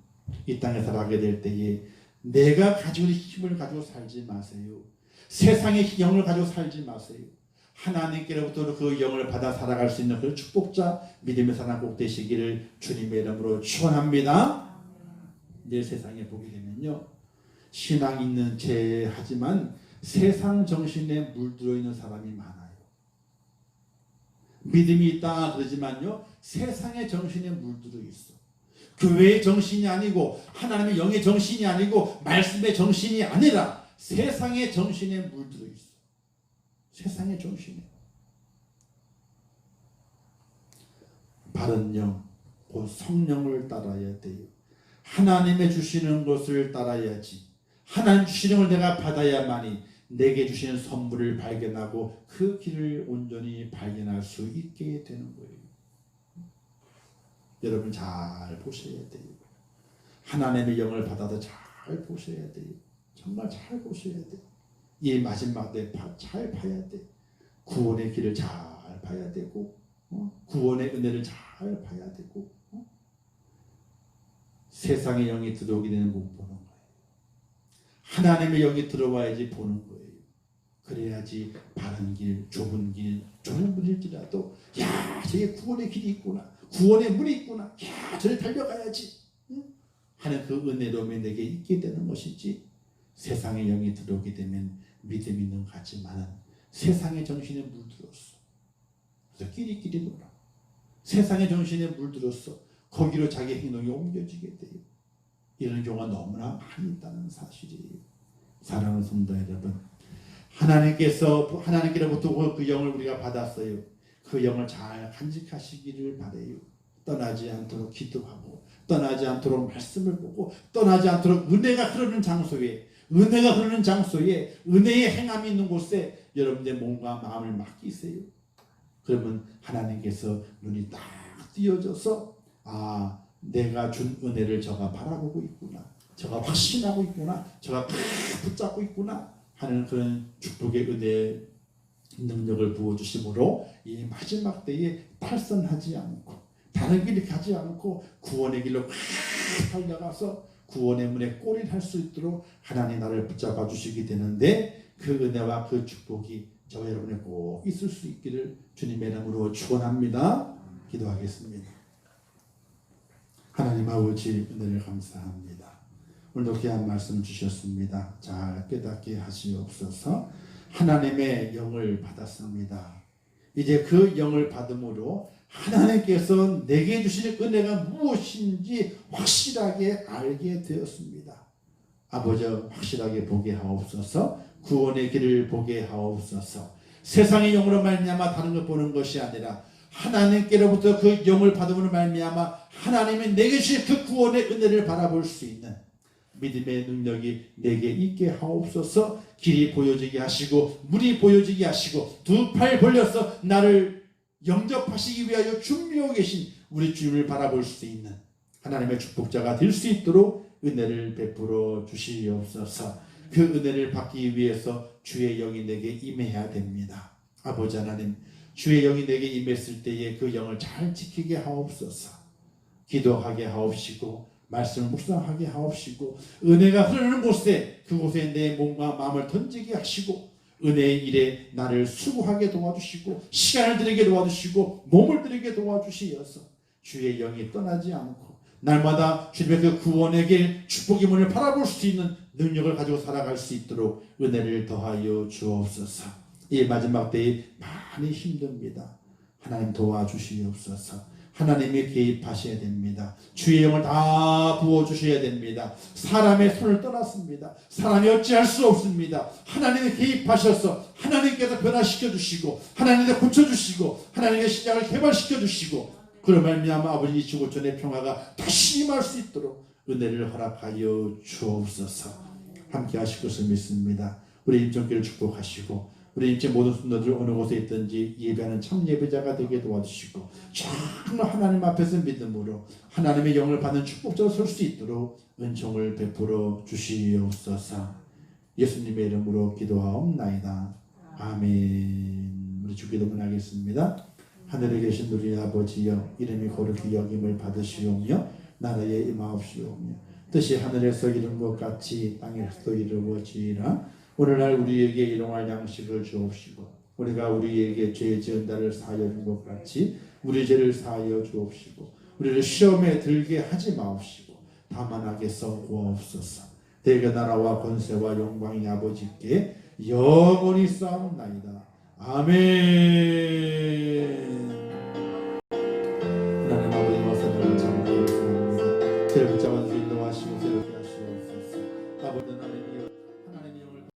이 땅에 살아가게 될 때에 내가 가지고 있는 힘을 가지고 살지 마세요. 세상의 영을 가지고 살지 마세요. 하나님께로부터 그 영을 받아 살아갈 수 있는 그 축복자 믿음의 사람 꼭 되시기를 주님의 이름으로 축원합니다. 이제 세상에 보게 되면요, 신앙 있는 제 하지만 세상 정신에 물들어 있는 사람이 많아요. 믿음이 있다 그러지만요, 세상의 정신에 물들어 있어. 교회의 정신이 아니고 하나님의 영의 정신이 아니고 말씀의 정신이 아니라 세상의 정신에 물들어 있어. 세상의 정신에. 바른 영, 곧 성령을 따라야 돼요. 하나님의 주시는 것을 따라야지. 하나님 주시는 걸 내가 받아야만이 내게 주시는 선물을 발견하고 그 길을 온전히 발견할 수 있게 되는 거예요. 여러분 잘 보셔야 돼요. 하나님의 영을 받아도 잘 보셔야 돼요. 정말 잘 보셔야 돼요. 이 마지막 때 잘 봐야 돼. 구원의 길을 잘 봐야 되고, 구원의 은혜를 잘 봐야 되고, 세상의 영이 들어오게 되는 못 보는 거예요. 하나님의 영이 들어와야지 보는 거예요. 그래야지 바른 길, 좁은 길일지라도 야, 저게 구원의 길이 있구나, 구원의 문이 있구나, 야, 저를 달려가야지 하는 그 은혜로움이 내게 있게 되는 것이지, 세상의 영이 들어오게 되면 믿음 있는 것 같지만은 세상의 정신에 물들었어. 그래서 끼리끼리 놀아. 세상의 정신에 물들었어. 거기로 자기 행동이 옮겨지게 돼요. 이런 경우가 너무나 많이 있다는 사실이에요. 사랑하는 성도 여러분, 하나님께로부터 그 영을 우리가 받았어요. 그 영을 잘 간직하시기를 바라요. 떠나지 않도록 기도하고, 떠나지 않도록 말씀을 보고, 떠나지 않도록 은혜가 흐르는 장소에, 은혜의 행함이 있는 곳에 여러분의 몸과 마음을 맡기세요. 그러면 하나님께서 눈이 딱 띄어져서, 아, 내가 준 은혜를 저가 바라보고 있구나, 저가 확신하고 있구나, 저가 붙잡고 있구나 하는 그런 축복의 은혜 능력을 부어주심으로 이 마지막 때에 탈선하지 않고 다른 길을 가지 않고 구원의 길로 달려가서 구원의 문에 꼬리를 할 수 있도록 하나님 나를 붙잡아 주시게 되는데, 그 은혜와 그 축복이 저와 여러분에 꼭 있을 수 있기를 주님의 이름으로 축원합니다. 기도하겠습니다. 하나님 아버지, 은혜를 감사합니다. 오늘도 귀한 말씀 주셨습니다. 잘 깨닫게 하시옵소서. 하나님의 영을 받았습니다. 이제 그 영을 받음으로 하나님께서 내게 주시는 은혜가 무엇인지 확실하게 알게 되었습니다. 아버지, 확실하게 보게 하옵소서. 구원의 길을 보게 하옵소서. 세상의 영으로 말미암아 다른 것 보는 것이 아니라 하나님께로부터 그 영을 받음으로 말미암아 하나님이 내게 주신 그 구원의 은혜를 바라볼 수 있는 믿음의 능력이 내게 있게 하옵소서. 길이 보여지게 하시고 물이 보여지게 하시고 두 팔 벌려서 나를 영접하시기 위하여 준비하고 계신 우리 주님을 바라볼 수 있는 하나님의 축복자가 될 수 있도록 은혜를 베풀어 주시옵소서. 그 은혜를 받기 위해서 주의 영이 내게 임해야 됩니다. 아버지 하나님, 주의 영이 내게 임했을 때에 그 영을 잘 지키게 하옵소서. 기도하게 하옵시고 말씀을 묵상하게 하옵시고 은혜가 흐르는 곳에, 그곳에 내 몸과 마음을 던지게 하시고 은혜의 일에 나를 수고하게 도와주시고 시간을 들이게 도와주시고 몸을 들이게 도와주시어서 주의 영이 떠나지 않고 날마다 주님의 그 구원의 길, 축복의 문을 바라볼 수 있는 능력을 가지고 살아갈 수 있도록 은혜를 더하여 주옵소서. 이 마지막 때에 많이 힘듭니다. 하나님 도와주시옵소서. 하나님이 개입하셔야 됩니다. 주의 영을 다 부어주셔야 됩니다. 사람의 손을 떠났습니다. 사람이 어찌할 수 없습니다. 하나님이 개입하셔서 하나님께서 변화시켜 주시고 하나님께서 고쳐주시고 하나님의 신약을 개발시켜 주시고 그런 말미암아 아버지 이 지구촌의 평화가 다시 임할 수 있도록 은혜를 허락하여 주옵소서. 함께 하실 것을 믿습니다. 우리 임종기를 축복하시고 우리 인체 모든 순도들 어느 곳에 있든지 예배하는 참 예배자가 되게 도와주시고 정말 하나님 앞에서 믿음으로 하나님의 영을 받는 축복자로 설 수 있도록 은총을 베풀어 주시옵소서. 예수님의 이름으로 기도하옵나이다. 아멘. 우리 주기도문 하겠습니다. 하늘에 계신 우리 아버지여, 이름이 거룩히 여김을 받으시오며 나라에 임하옵시오며 뜻이 하늘에서 이룬 것 같이 땅에서도 이루어지리라. 오늘날 우리에게 일용할 양식을 주옵시고 우리가 우리에게 죄 지은 자를 사하여 준 것 같이 우리 죄를 사하여 주옵시고 우리를 시험에 들게 하지 마옵시고 다만 악에서 구하옵소서. 대개 나라와 권세와 영광이 아버지께 영원히 쌓옵나이다. 아멘.